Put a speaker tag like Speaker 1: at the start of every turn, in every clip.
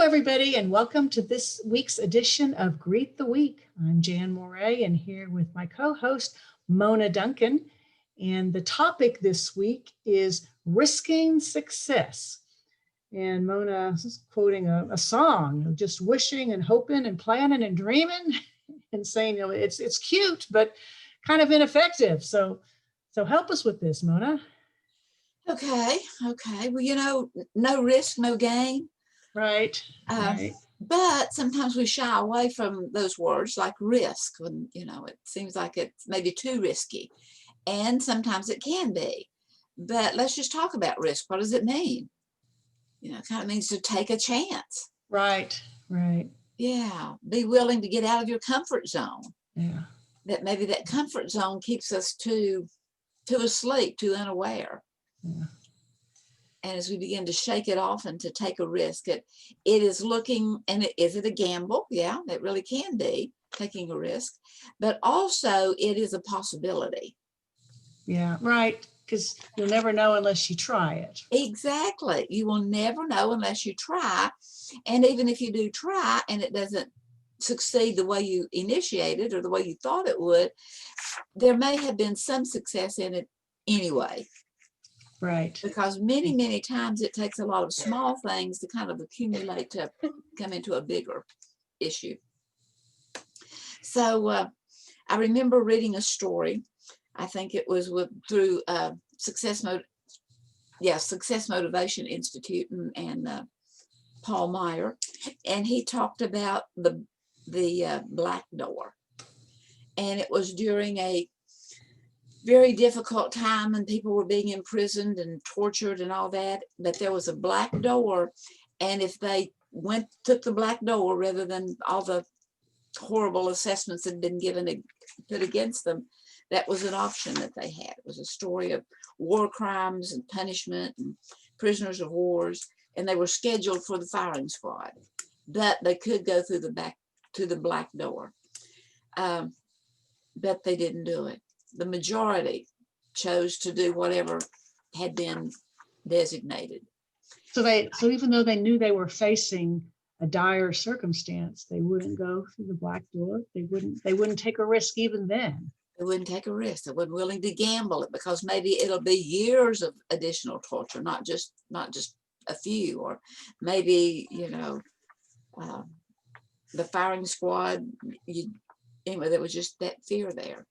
Speaker 1: everybody, and welcome to this week's edition of Greet the Week. I'm Jan Moray, and here with my co-host, Mona Duncan. And the topic this week is risking success. And Mona is quoting a song, just wishing and hoping and planning and dreaming and saying, it's cute, but kind of ineffective. So help us with this, Mona.
Speaker 2: Okay. Well, no risk, no gain.
Speaker 1: Right.
Speaker 2: But sometimes we shy away from those words like risk when, it seems like it's maybe too risky. And sometimes it can be. But let's just talk about risk. What does it mean? It kind of means to take a chance.
Speaker 1: Right.
Speaker 2: Yeah. Be willing to get out of your comfort zone.
Speaker 1: Yeah.
Speaker 2: That maybe that comfort zone keeps us too asleep, too unaware.
Speaker 1: Yeah.
Speaker 2: And as we begin to shake it off and to take a risk, it is looking, and is it a gamble? Yeah, it really can be taking a risk, but also it is a possibility.
Speaker 1: Yeah, right. Because you'll never know unless you try it.
Speaker 2: Exactly. You will never know unless you try. And even if you do try and it doesn't succeed the way you initiated or the way you thought it would, there may have been some success in it anyway.
Speaker 1: Right.
Speaker 2: Because many times it takes a lot of small things to kind of accumulate to come into a bigger issue. So I remember reading a story. I think it was through Success Motivation Institute and Paul Meyer, and he talked about the black door, and it was during a very difficult time and people were being imprisoned and tortured and all that, but there was a black door, and if they took the black door rather than all the horrible assessments that had been put against them, that was an option that they had. It was a story of war crimes and punishment and prisoners of wars, and they were scheduled for the firing squad, but they could go through the black door, but they didn't do it. The majority chose to do whatever had been designated.
Speaker 1: So even though they knew they were facing a dire circumstance, they wouldn't go through the black door. They wouldn't take a risk even then.
Speaker 2: They wouldn't take a risk. They weren't willing to gamble it because maybe it'll be years of additional torture, not just a few, or maybe the firing squad. Anyway, there was just that fear there.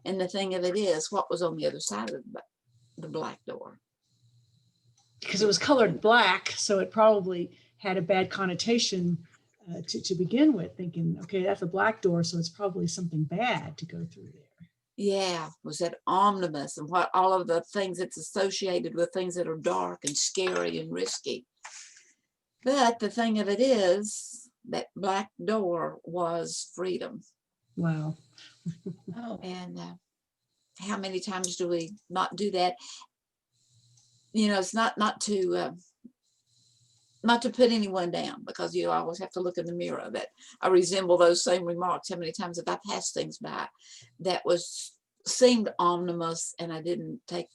Speaker 2: And the thing of it is, what was on the other side of the black door?
Speaker 1: Because it was colored black, so it probably had a bad connotation to begin with, thinking, okay, that's a black door, so it's probably something bad to go through there.
Speaker 2: Yeah, was that omnibus and what all of the things that's associated with things that are dark and scary and risky. But the thing of it is, that black door was freedom.
Speaker 1: Wow.
Speaker 2: And how many times do we not do that? It's not to put anyone down, because you always have to look in the mirror. That I resemble those same remarks. How many times have I passed things by that seemed ominous, and I didn't take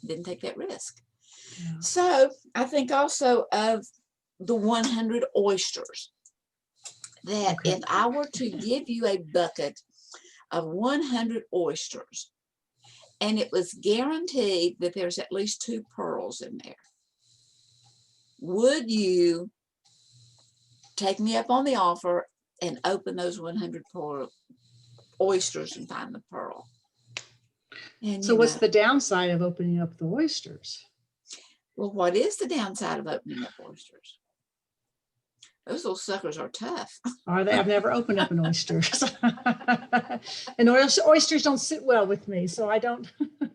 Speaker 2: that risk? Yeah. So I think also of the 100 oysters. That okay. If I were to give you a bucket of 100 oysters, and it was guaranteed that there's at least 2 pearls in there, would you take me up on the offer and open those 100 oysters and find the pearl?
Speaker 1: And so what's the downside of opening up the oysters?
Speaker 2: Well, what is the downside of opening up oysters? Those little suckers are tough.
Speaker 1: Are they? I've never opened up an oyster. And oysters don't sit well with me, so I don't.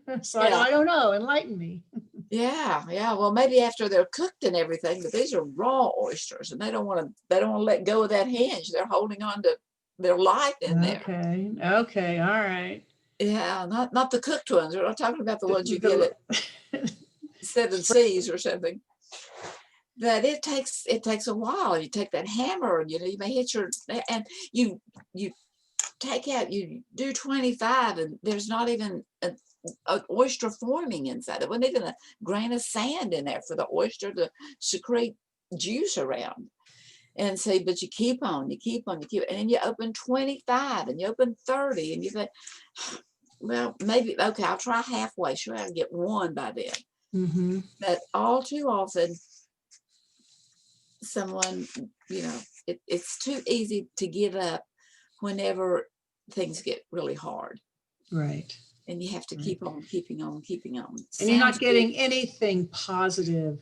Speaker 1: I don't know. Enlighten me.
Speaker 2: Yeah. Well, maybe after they're cooked and everything, but these are raw oysters, and they don't want to let go of that hinge. They're holding on to their life in there.
Speaker 1: Okay. All right.
Speaker 2: Yeah, not the cooked ones. We're not talking about the ones you get at 7 Seas or something. That it takes a while. You take that hammer, and you may hit and you take out, you do 25, and there's not even an oyster forming inside. There wasn't even a grain of sand in there for the oyster to secrete juice around. And so, but you keep on, and then you open 25 and you open 30 and you think, well, maybe, okay, I'll try halfway. Sure, I can get one by then.
Speaker 1: Mm-hmm.
Speaker 2: But all too often, someone, it's too easy to give up whenever things get really hard.
Speaker 1: Right.
Speaker 2: And you have to
Speaker 1: Right.
Speaker 2: keep on keeping on.
Speaker 1: And you're not
Speaker 2: Sounds
Speaker 1: getting
Speaker 2: good.
Speaker 1: anything positive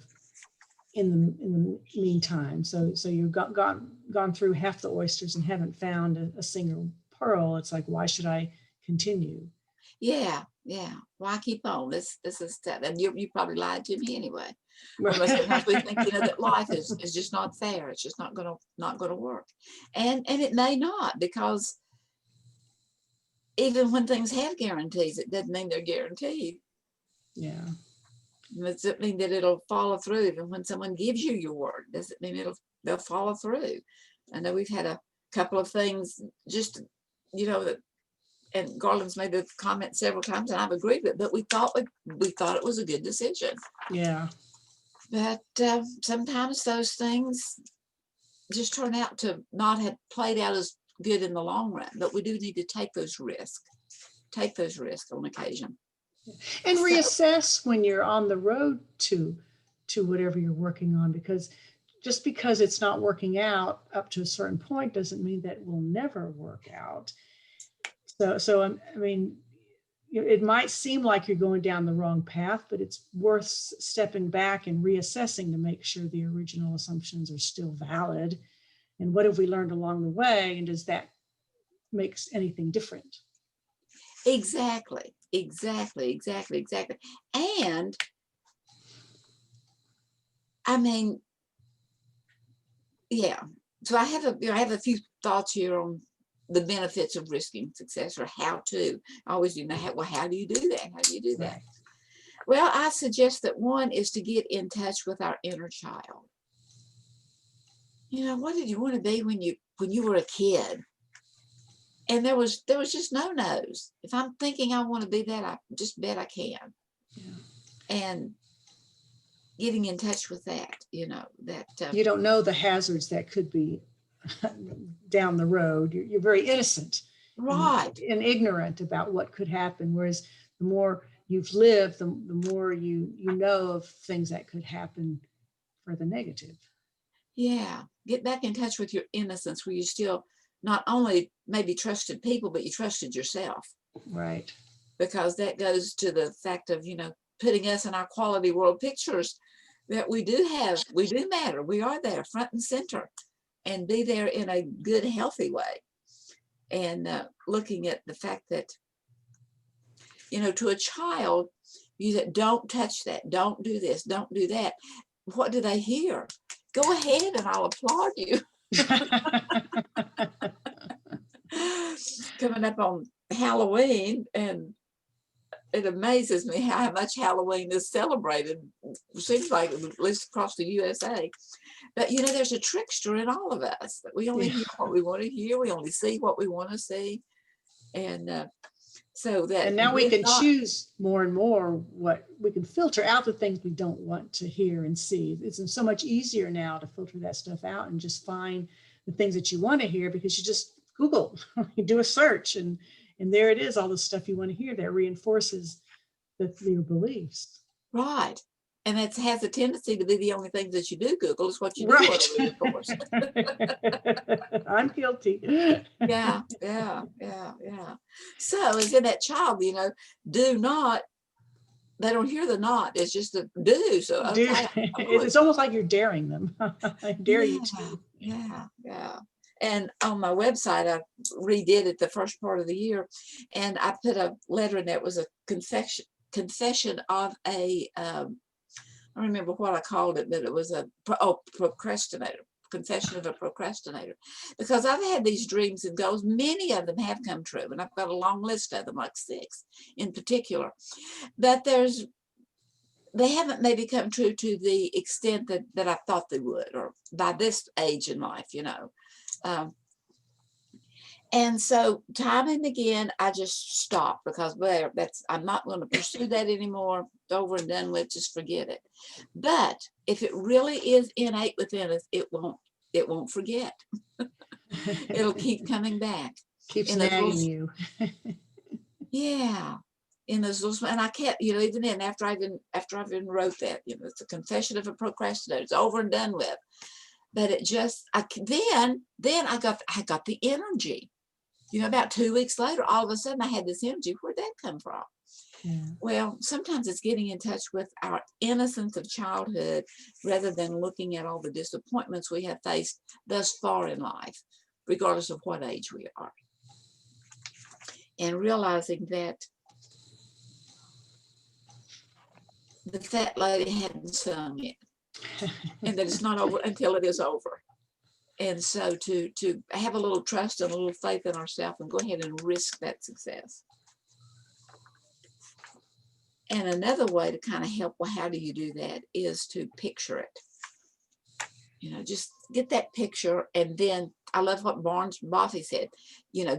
Speaker 1: in the meantime. So you've gone through half the oysters and haven't found a single pearl. It's like, why should I continue?
Speaker 2: Yeah. Why keep on? This is that, and you probably lied to me anyway. But sometimes we think, that life is just not fair. It's just not gonna work, and it may not, because even when things have guarantees, it doesn't mean they're guaranteed.
Speaker 1: Yeah.
Speaker 2: It doesn't mean that it'll follow through. Even when someone gives you your word, doesn't mean they'll follow through. I know we've had a couple of things, just that, and Garland's made the comment several times, and I've agreed with it, but we thought it was a good decision.
Speaker 1: Yeah.
Speaker 2: But sometimes those things just turn out to not have played out as good in the long run. But we do need to take those risks on occasion.
Speaker 1: And reassess when you're on the road to whatever you're working on, because just because it's not working out up to a certain point doesn't mean that it will never work out. So I mean, it might seem like you're going down the wrong path, but it's worth stepping back and reassessing to make sure the original assumptions are still valid. And what have we learned along the way? And does that make anything different?
Speaker 2: Exactly. And I mean, yeah. So I have a few thoughts here on the benefits of risking success, or how to. I always how do you do that? How do you do that?
Speaker 1: Right.
Speaker 2: Well, I suggest that one is to get in touch with our inner child. What did you want to be when you were a kid? And there was just no no's. If I'm thinking I want to be that, I just bet I can.
Speaker 1: Yeah.
Speaker 2: And getting in touch with that, that
Speaker 1: you don't know the hazards that could be down the road. You're very innocent,
Speaker 2: right,
Speaker 1: and ignorant about what could happen. Whereas the more you've lived, the more you know of things that could happen for the negative.
Speaker 2: Yeah. Get back in touch with your innocence, where you still not only maybe trusted people, but you trusted yourself.
Speaker 1: Right.
Speaker 2: Because that goes to the fact of, putting us in our quality world pictures, that we do matter. We are there front and center, and be there in a good, healthy way. And looking at the fact that, to a child, you said, don't touch that, don't do this, don't do that. What do they hear? Go ahead and I'll applaud you. Coming up on Halloween, and it amazes me how much Halloween is celebrated. Seems like, at least across the USA. But there's a trickster in all of us, that we only hear what we want to hear. We only see what we want to see. And so that.
Speaker 1: And now we can choose more and more what we can filter out, the things we don't want to hear and see. It's so much easier now to filter that stuff out and just find the things that you want to hear, because you just Google, you do a search, and there it is, all the stuff you want to hear that reinforces your beliefs.
Speaker 2: Right. And it has a tendency to be the only things that you do Google is what you do
Speaker 1: Right.
Speaker 2: want to reinforce.
Speaker 1: I'm guilty.
Speaker 2: Yeah. So as in that child, do not, they don't hear the not, it's just a do. So okay,
Speaker 1: it's almost like you're daring them. I dare you to.
Speaker 2: Yeah. And on my website, I redid it the first part of the year, and I put a letter in there. It was a confession of a, I don't remember what I called it, but it was a procrastinator. Confession of a procrastinator. Because I've had these dreams and goals. Many of them have come true, and I've got a long list of them, like 6 in particular. But they haven't maybe come true to the extent that I thought they would, or by this age in life, and so time and again, I just stop, because I'm not going to pursue that anymore. Over and done with, just forget it. But if it really is innate within us, it won't it won't forget. It'll keep coming back.
Speaker 1: Keeps
Speaker 2: In those
Speaker 1: nagging
Speaker 2: little,
Speaker 1: you.
Speaker 2: yeah, in those little, and I kept, even then after I even wrote that, it's a confession of a procrastinator. It's over and done with. But it just, then I got the energy. About 2 weeks later, all of a sudden I had this energy. Where'd that come from?
Speaker 1: Yeah.
Speaker 2: Well, sometimes it's getting in touch with our innocence of childhood rather than looking at all the disappointments we have faced thus far in life, regardless of what age we are. And realizing that the fat lady hadn't sung it, and that it's not over until it is over. And so to have a little trust and a little faith in ourselves and go ahead and risk that success. And another way to kind of help, well, how do you do that, is to picture it. Just get that picture. And then I love what Barnes Buffy said,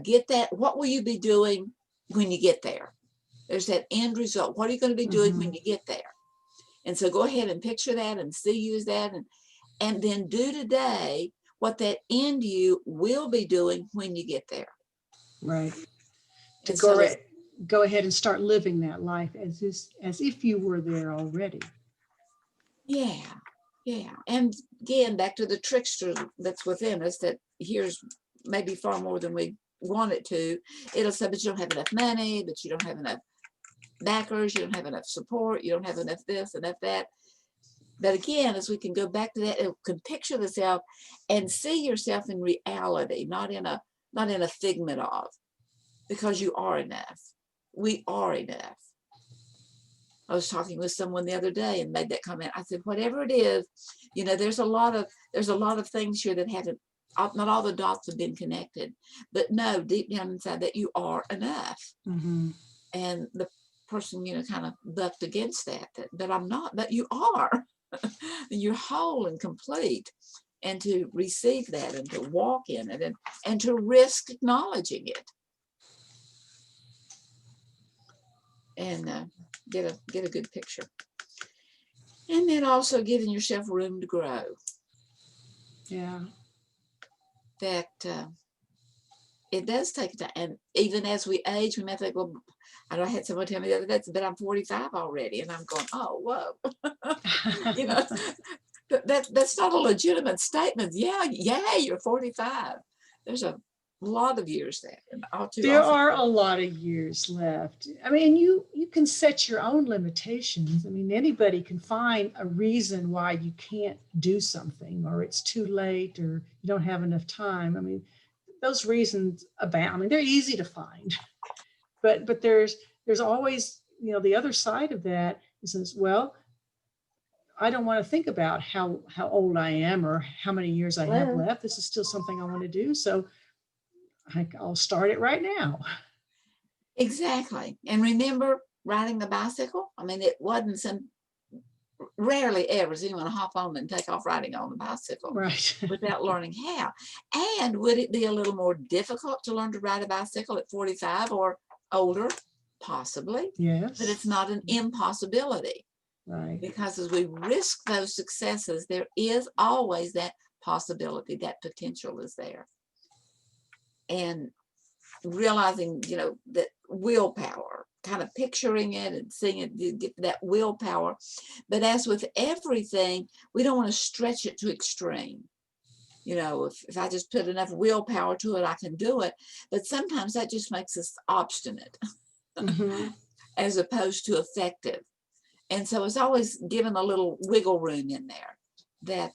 Speaker 2: get that, what will you be doing when you get there? There's that end result. What are you going to be doing when you get there? And so go ahead and picture that and see you as that. And then do today what that end you will be doing when you get there.
Speaker 1: Right. To
Speaker 2: And
Speaker 1: go ahead and start living that life as if you were there already.
Speaker 2: Yeah. And again, back to the trickster that's within us that hears maybe far more than we want it to. It'll say, but you don't have enough money, but you don't have enough backers, you don't have enough support, you don't have enough this, enough that. But again, as we can go back to that, it can picture the self and see yourself in reality, not in a figment of, because you are enough. We are enough. I was talking with someone the other day and made that comment. I said, whatever it is, there's a lot of things here that haven't, not all the dots have been connected, but know deep down inside that you are enough.
Speaker 1: Mm-hmm.
Speaker 2: And the person, kind of bucked against that I'm not, but you are. You're whole and complete. And to receive that and to walk in it and to risk acknowledging it. And get a good picture. And then also giving yourself room to grow.
Speaker 1: Yeah.
Speaker 2: That it does take time. And even as we age, we may think, well, I had someone tell me the other day, but I'm 45 already. And I'm going, oh, whoa. That's not a legitimate statement. Yeah, you're 45. There's a lot of years there. And
Speaker 1: there are a lot of years left. I mean, you can set your own limitations. I mean, anybody can find a reason why you can't do something, or it's too late, or you don't have enough time. I mean, those reasons abound. I mean, they're easy to find, but there's always, the other side of that is, well, I don't want to think about how old I am or how many years I have left. This is still something I want to do. So I'll start it right now.
Speaker 2: Exactly. And remember riding the bicycle? I mean, it wasn't rarely ever does anyone hop on and take off riding on the bicycle,
Speaker 1: right,
Speaker 2: without learning how. And would it be a little more difficult to learn to ride a bicycle at 45 or older? Possibly.
Speaker 1: Yes.
Speaker 2: But it's not an impossibility.
Speaker 1: Right.
Speaker 2: Because as we risk those successes, there is always that possibility, that potential is there. And realizing, that willpower, kind of picturing it and seeing it, get that willpower. But as with everything, we don't want to stretch it to extreme. If I just put enough willpower to it, I can do it. But sometimes that just makes us obstinate,
Speaker 1: mm-hmm.
Speaker 2: as opposed to effective. And so it's always given a little wiggle room in there that,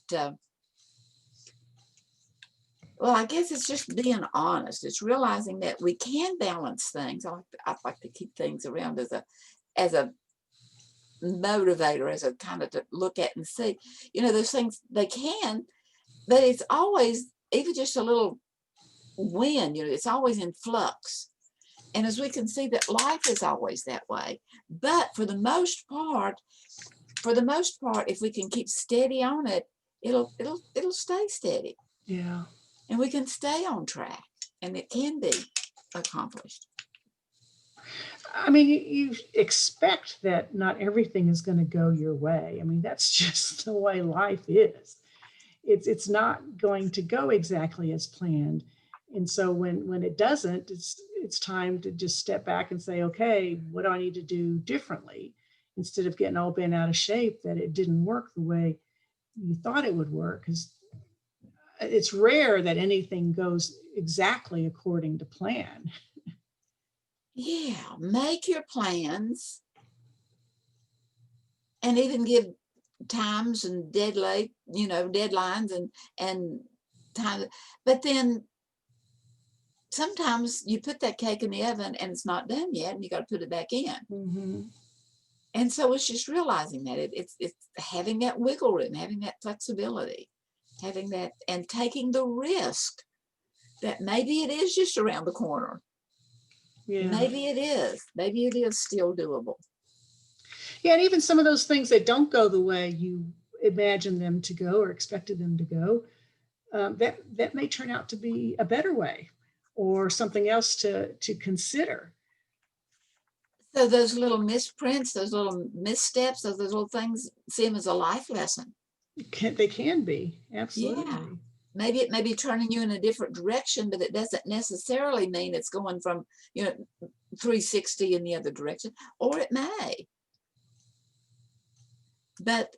Speaker 2: well, I guess it's just being honest. It's realizing that we can balance things. I like to keep things around as a motivator, as a kind of to look at and see, those things they can, but it's always, even just a little wind, it's always in flux. And as we can see, that life is always that way. But for the most part, if we can keep steady on it, it'll stay steady.
Speaker 1: Yeah.
Speaker 2: And we can stay on track, and it can be accomplished.
Speaker 1: I mean, you expect that not everything is going to go your way. I mean, that's just the way life is. it's not going to go exactly as planned. And so when it doesn't, it's time to just step back and say, okay, what do I need to do differently, instead of getting all bent out of shape that it didn't work the way you thought it would work. Because it's rare that anything goes exactly according to plan.
Speaker 2: Yeah, make your plans and even give times and deadlines and time. But then sometimes you put that cake in the oven and it's not done yet, and you got to put it back in.
Speaker 1: Mm-hmm.
Speaker 2: And so it's just realizing that it's having that wiggle room, having that flexibility, having that, and taking the risk that maybe it is just around the corner.
Speaker 1: Yeah.
Speaker 2: Maybe it is still doable.
Speaker 1: Yeah, and even some of those things that don't go the way you imagined them to go or expected them to go, that may turn out to be a better way, or something else to consider.
Speaker 2: So those little misprints, those little missteps, those little things seem as a life lesson.
Speaker 1: They can be, absolutely.
Speaker 2: Yeah. Maybe it may be turning you in a different direction, but it doesn't necessarily mean it's going from 360 in the other direction, or it may. But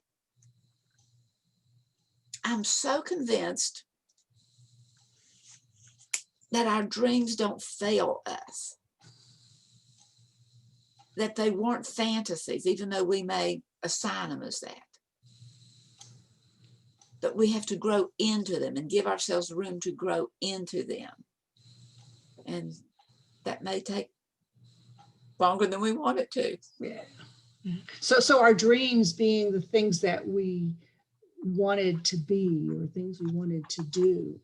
Speaker 2: I'm so convinced that our dreams don't fail us, that they weren't fantasies, even though we may assign them as that. That we have to grow into them and give ourselves room to grow into them. And that may take longer than we want it to.
Speaker 1: Yeah. So our dreams being the things that we wanted to be, or things we wanted to do,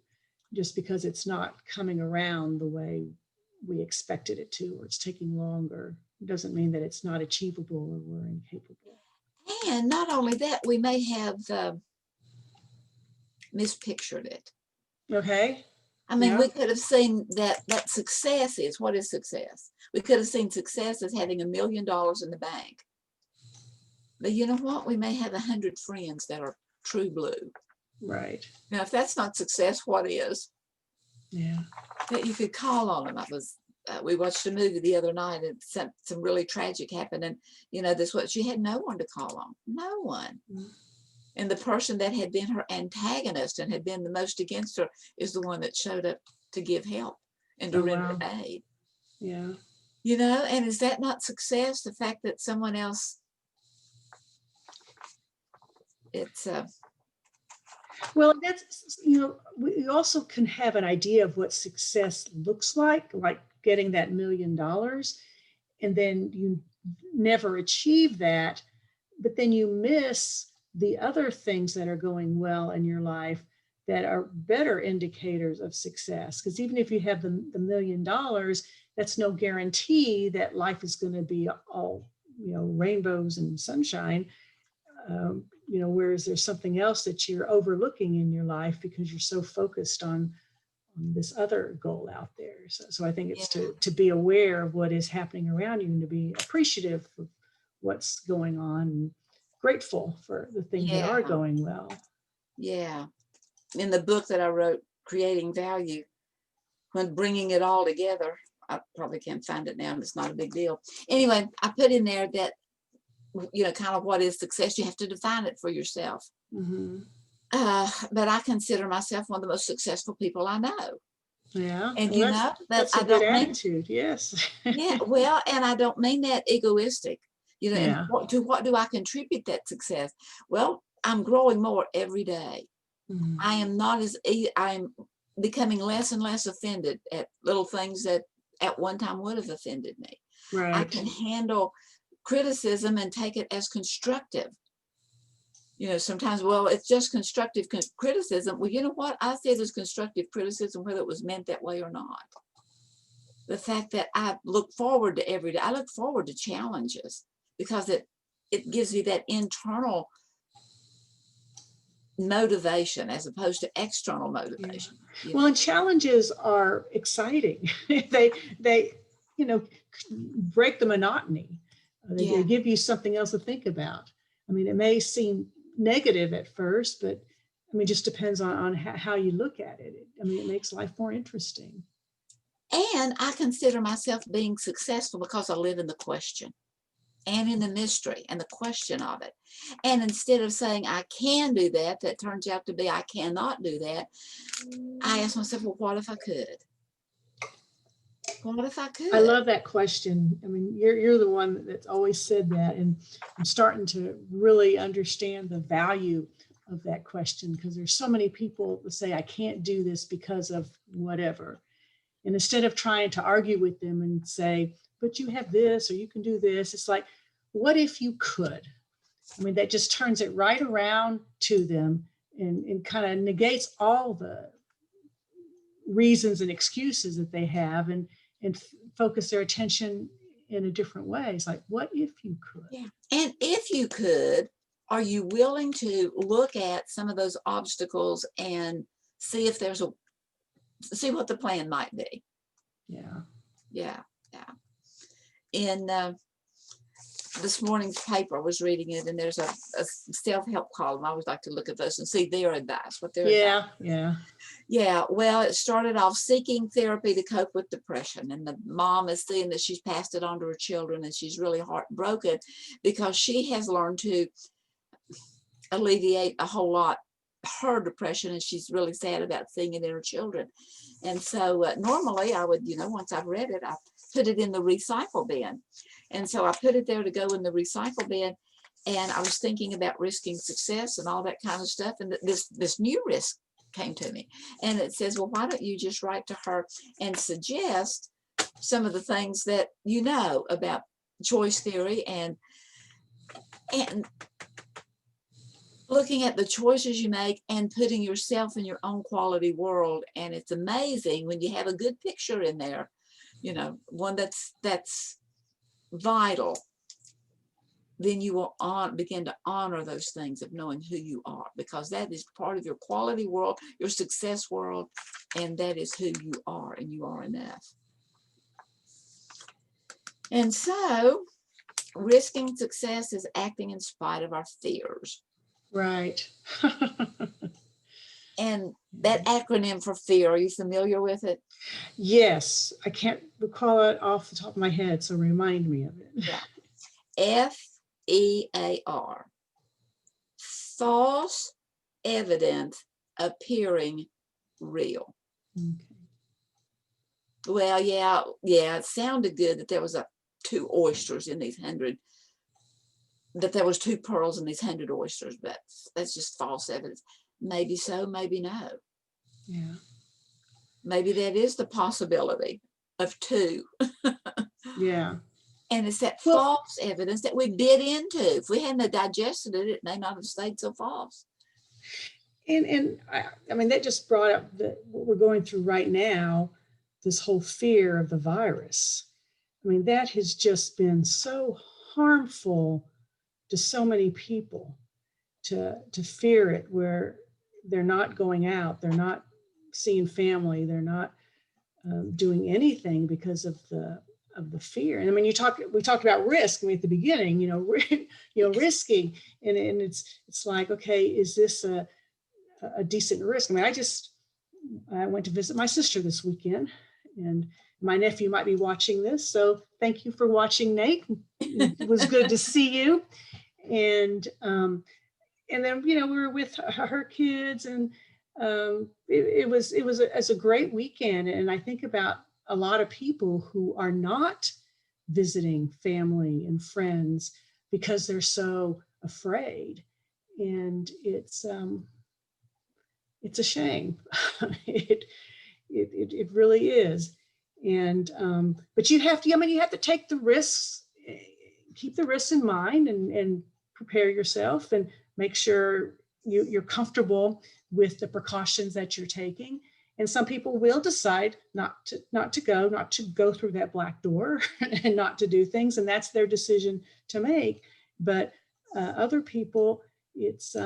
Speaker 1: just because it's not coming around the way we expected it to, or it's taking longer, doesn't mean that it's not achievable or we're incapable.
Speaker 2: And not only that, we may have mispictured it.
Speaker 1: Okay.
Speaker 2: I mean,
Speaker 1: Yeah.
Speaker 2: we could have seen that success is, what is success? We could have seen success as having $1 million in the bank. But you know what? We may have 100 friends that are true blue.
Speaker 1: Right.
Speaker 2: Now, if that's not success, what is?
Speaker 1: Yeah.
Speaker 2: That you could call on them. We watched a movie the other night, and some really tragic happened. And she had no one to call on. No one. Mm-hmm. And the person that had been her antagonist and had been the most against her is the one that showed up to give help and to render aid.
Speaker 1: Yeah.
Speaker 2: And is that not success? The fact that someone else,
Speaker 1: well, that's, we also can have an idea of what success looks like getting that $1 million, and then you never achieve that, but then you miss the other things that are going well in your life that are better indicators of success. Because even if you have the $1 million, that's no guarantee that life is going to be all, rainbows and sunshine. Whereas there's something else that you're overlooking in your life because you're so focused on this other goal out there. So I think it's to be aware of what is happening around you, and to be appreciative of what's going on, and grateful for the things that are going well.
Speaker 2: Yeah. In the book that I wrote, Creating Value, when bringing it all together, I probably can't find it now, and it's not a big deal. Anyway, I put in there that, kind of what is success. You have to define it for yourself.
Speaker 1: Mm-hmm.
Speaker 2: But I consider myself one of the most successful people I know.
Speaker 1: Yeah.
Speaker 2: And
Speaker 1: that's a good attitude. Yes.
Speaker 2: Yeah. Well, and I don't mean that egoistic. And what do I contribute that success? Well, I'm growing more every day. Mm-hmm. I'm becoming less and less offended at little things that at one time would have offended me.
Speaker 1: Right.
Speaker 2: I can handle criticism and take it as constructive. Sometimes, well, it's just constructive criticism. Well, you know what? I say there's constructive criticism, whether it was meant that way or not. The fact that I look forward to every day, I look forward to challenges, because it gives me that internal motivation as opposed to external motivation.
Speaker 1: Yeah. Well, and challenges are exciting. they break the monotony. They give you something else to think about. I mean, it may seem negative at first, but I mean, just depends on how you look at it. I mean, it makes life more interesting.
Speaker 2: And I consider myself being successful because I live in the question and in the mystery and the question of it. And instead of saying I can do that, that turns out to be I cannot do that, I ask myself, well, what if I could? What if I could?
Speaker 1: I love that question. I mean, you're the one that's always said that, and I'm starting to really understand the value of that question, because there's so many people that say I can't do this because of whatever. And instead of trying to argue with them and say, but you have this or you can do this, it's like, what if you could? I mean, that just turns it right around to them and kind of negates all the reasons and excuses that they have, and focus their attention in a different way. It's like, what if you could?
Speaker 2: Yeah. And if you could, are you willing to look at some of those obstacles and see if see what the plan might be?
Speaker 1: Yeah.
Speaker 2: Yeah. Yeah. In this morning's paper, I was reading it, and there's a self-help column. I always like to look at those and see their advice, what their advice. Yeah. Well, it started off seeking therapy to cope with depression, and the mom is seeing that she's passed it on to her children, and she's really heartbroken because she has learned to alleviate a whole lot her depression, and she's really sad about seeing it in her children. And so normally I would, once I've read it, I put it in the recycle bin. And so I put it there to go in the recycle bin. And I was thinking about risking success and all that kind of stuff. And this new risk came to me. And it says, well, why don't you just write to her and suggest some of the things that you know about choice theory and looking at the choices you make and putting yourself in your own quality world. And it's amazing when you have a good picture in there, one that's vital, then you will begin to honor those things of knowing who you are, because that is part of your quality world, your success world, and that is who you are, and you are enough. And so risking success is acting in spite of our fears.
Speaker 1: Right.
Speaker 2: And that acronym for fear, are you familiar with it?
Speaker 1: Yes. I can't recall it off the top of my head, so remind me of it.
Speaker 2: Yeah. FEAR. False evidence appearing real.
Speaker 1: Okay.
Speaker 2: Well, yeah, it sounded good that there was two oysters in these 100, that there was 2 pearls in these 100 oysters, but that's just false evidence. Maybe so, maybe no.
Speaker 1: Yeah.
Speaker 2: Maybe that is the possibility of 2.
Speaker 1: Yeah.
Speaker 2: And it's that false evidence that we bit into. If we hadn't digested it, it may not have stayed so false.
Speaker 1: And I mean, that just brought up what we're going through right now, this whole fear of the virus. I mean, that has just been so harmful to so many people, to fear it, where they're not going out, they're not seeing family, they're not doing anything because of the fear. And I mean, we talked about risk. I mean, at the beginning, risking, and it's like, okay, is this a decent risk? I mean, I went to visit my sister this weekend, and my nephew might be watching this, so thank you for watching, Nate. It was good to see you. And then we were with her kids, and it was a great weekend. And I think about a lot of people who are not visiting family and friends because they're so afraid, and it's a shame. It really is. And but you have to take the risks, keep the risks in mind, and prepare yourself and make sure you're comfortable with the precautions that you're taking. And some people will decide not to go through that black door and not to do things, and that's their decision to make. But other people, it's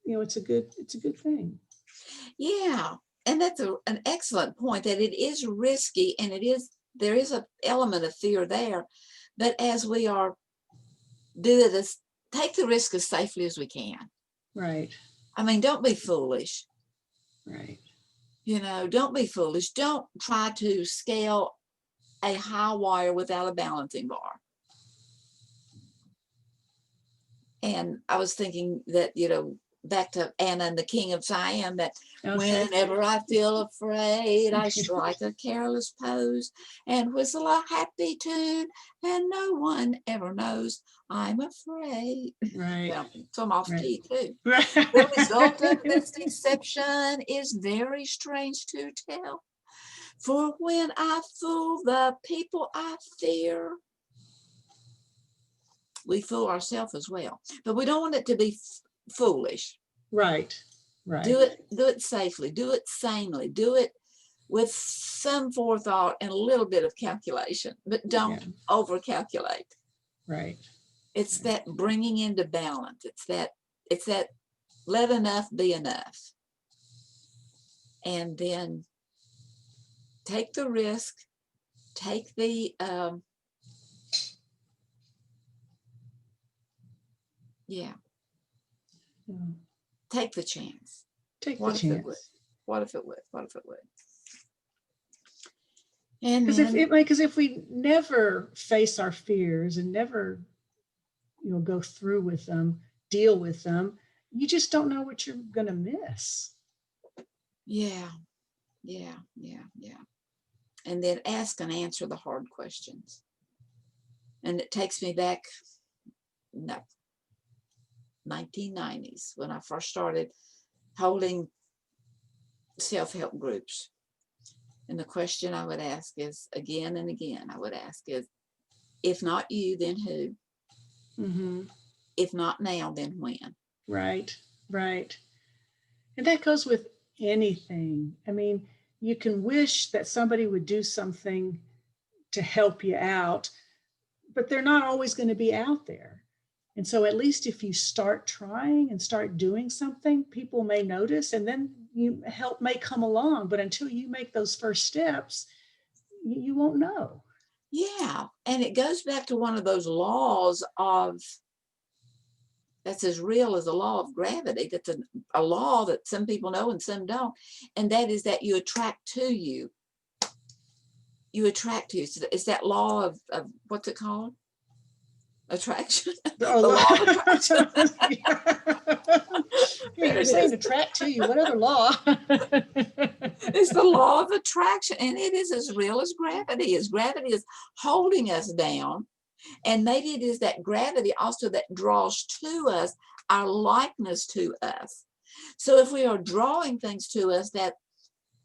Speaker 1: it's a good thing.
Speaker 2: Yeah, and that's an excellent point, that it is risky, and there is an element of fear there. But as we are take the risk as safely as we can.
Speaker 1: Right.
Speaker 2: I mean, don't be foolish.
Speaker 1: Right.
Speaker 2: You know, don't be foolish. Don't try to scale a high wire without a balancing bar. And I was thinking that, you know, back to Anna and the King of Siam, that
Speaker 1: Okay.
Speaker 2: whenever I feel afraid, I strike a careless pose and whistle a happy tune, and no one ever knows I'm afraid.
Speaker 1: Right.
Speaker 2: Well, so I'm off
Speaker 1: Right.
Speaker 2: key too.
Speaker 1: Right.
Speaker 2: The result of this deception is very strange to tell. For when I fool the people I fear, we fool ourselves as well. But we don't want it to be foolish.
Speaker 1: Right. Right.
Speaker 2: Do it safely, do it sanely, do it with some forethought and a little bit of calculation, but don't over calculate.
Speaker 1: Right.
Speaker 2: It's that bringing into balance. It's that let enough be enough. And then take the risk, take the take the chance.
Speaker 1: Take
Speaker 2: What
Speaker 1: the
Speaker 2: if
Speaker 1: chance.
Speaker 2: it would? What if it would? What if it would? And
Speaker 1: because if we never face our fears and never, go through with them, deal with them, you just don't know what you're going to miss.
Speaker 2: Yeah. And then ask and answer the hard questions. And it takes me back, 1990s, when I first started holding self-help groups. And the question I would ask is, again and again, I would ask is, if not you, then who?
Speaker 1: Mm-hmm.
Speaker 2: If not now, then when?
Speaker 1: Right. And that goes with anything. I mean, you can wish that somebody would do something to help you out, but they're not always going to be out there. And so at least if you start trying and start doing something, people may notice, and then help may come along. But until you make those first steps, you won't know.
Speaker 2: Yeah. And it goes back to one of those laws that's as real as the law of gravity. That's a law that some people know and some don't. And that is that you attract to you. You attract to you. It's that law of what's it called? Attraction. The law of attraction.
Speaker 1: You're saying attract to you. What other law?
Speaker 2: It's the law of attraction, and it is as real as gravity. As gravity is holding us down, and maybe it is that gravity also that draws to us our likeness to us. So if we are drawing things to us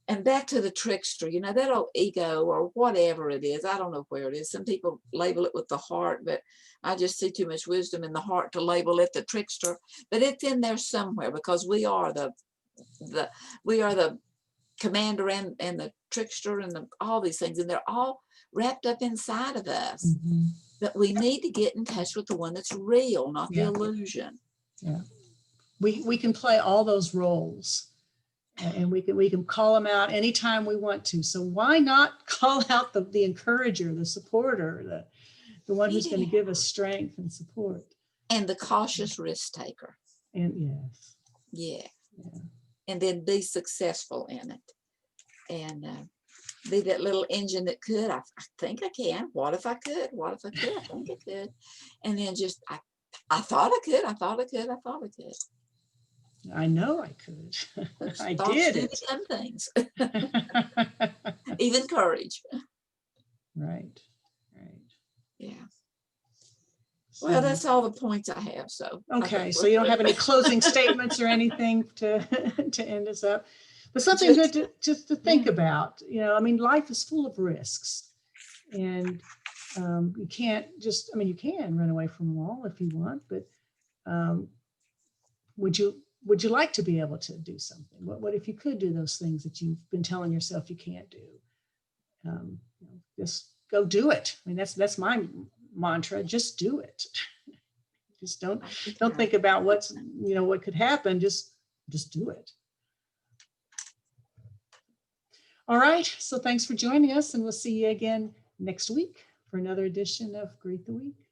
Speaker 2: and back to the trickster, that old ego or whatever it is, I don't know where it is. Some people label it with the heart, but I just see too much wisdom in the heart to label it the trickster. But it's in there somewhere, because we are the commander and the trickster and all these things, and they're all wrapped up inside of us.
Speaker 1: Mm-hmm.
Speaker 2: But we need to get in touch with the one that's real, not the illusion.
Speaker 1: Yeah, we can play all those roles. And we can call them out anytime we want to. So why not call out the encourager, the supporter, the one who's going to give us strength and support.
Speaker 2: And the cautious risk taker.
Speaker 1: And yes.
Speaker 2: Yeah. And then be successful in it. And be that little engine that could. I think I can. What if I could? What if I could? I think I could. And then just, I thought I could. I thought I could. I thought I could.
Speaker 1: I know I could. I did it.
Speaker 2: Some things. Even courage.
Speaker 1: Right.
Speaker 2: Yeah. Well, that's all the points I have. So
Speaker 1: okay. So you don't have any closing statements or anything to end us up, but something good to think about. I mean, life is full of risks, and you can't just. I mean, you can run away from them all if you want, but would you like to be able to do something? What if you could do those things that you've been telling yourself you can't do? Just go do it. I mean, that's my mantra. Just do it. Just don't think about what could happen. Just do it. All right. So thanks for joining us, and we'll see you again next week for another edition of Greet the Week.